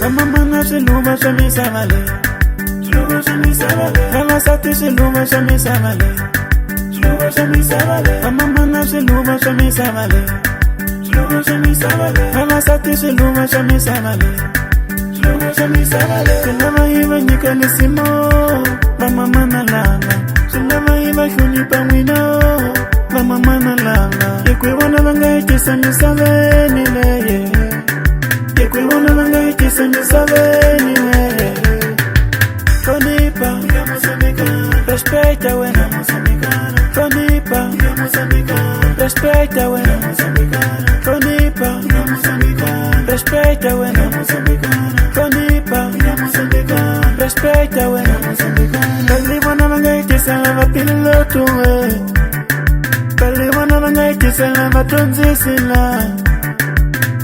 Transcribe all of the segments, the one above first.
Mama na shinuma shamisa male, shinuma shamisa male. Mama sati shinuma shamisa male, shinuma shamisa male. Mama na shinuma shamisa male, shinuma shamisa male. Mama sati shinuma shamisa male, shinuma shamisa male. Shinuma iba nyikanisimo, mama mana langa. Shinuma iba kunipa mwino, mama mana langa. Yekwe wana banga ikisa nisabe nileye. Yekwe wana banga ikisa nisabe nileye. Konipa, respecta wena Mozambicana. Konipa, respecta wena Mozambicana. Konipa, respecta wena Mozambicana. Konipa, respecta wena Mozambicana. Kalibona banga ikisa lava piloto we. Kalibona banga ikisa lava tonzisila.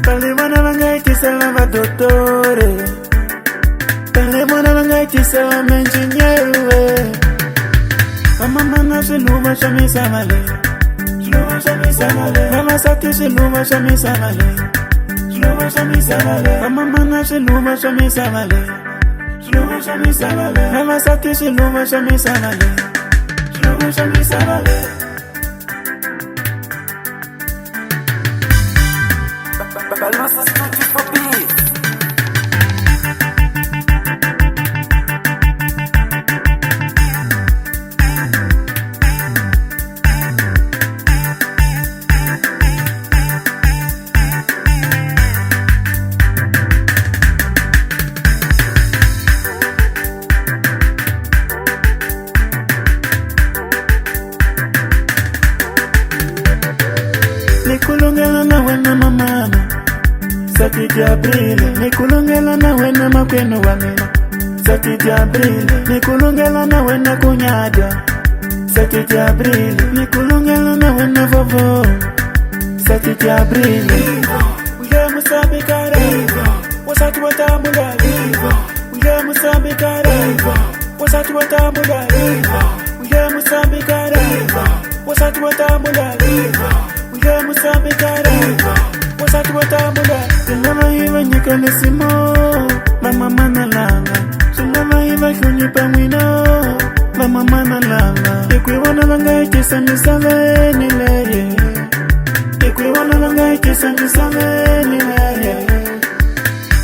Kalibona banga ikisa lava dottore. Kalibona banga ikisa lava engineer. Mama na shinuma shamisa male, shinuma shamisa male. Mama sati shinuma shamisa male, shinuma shamisa male. Mama na shinuma shamisa male, shinuma shamisa male. Mama sati shinuma shamisa male, shinuma shamisa male. Balmasa studio for beats. Nikulongela na wena mama Sati Jabrile. Nikulongela na wena makweno wamina Sati Jabrile. Nikulongela na wena kunyada Sati Jabrile. Nikulongela na wena vovo Sati Jabrile. Uya Mozambicana, wasati watambula. Uya Mozambicana, wasati watambula. Uya Mozambicana, wasati watambula. Uya Mozambicana, wasati watambula. Shinama iba nyikanisimo, mama mana langa. Shinama iba kunipa mwino, mama mana langa. Yekwe wana banga ikisa nisabe nileye. Yekwe wana banga ikisa nisabe nileye.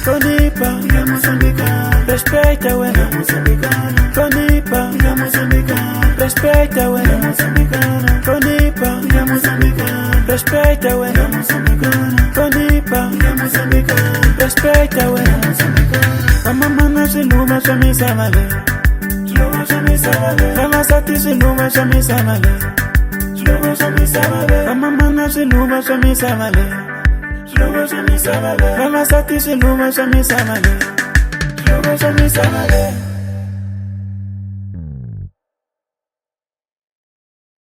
Konipa, Uya Mozambicana, respecta wena Mozambicana. Konipa, Uya Mozambicana, respecta wena Mozambicana. Konipa, Uya Mozambicana, respecta wena Mozambicana. Konipa, Uya Mozambicana, respecta wena Mozambicana. Mama na shinuma shamisa male, shinuma shamisa male. Mama sati shinuma shamisa male, shinuma shamisa male. Mama na shinuma shamisa male, shinuma shamisa male. Mama sati shinuma shamisa male, shinuma shamisa male.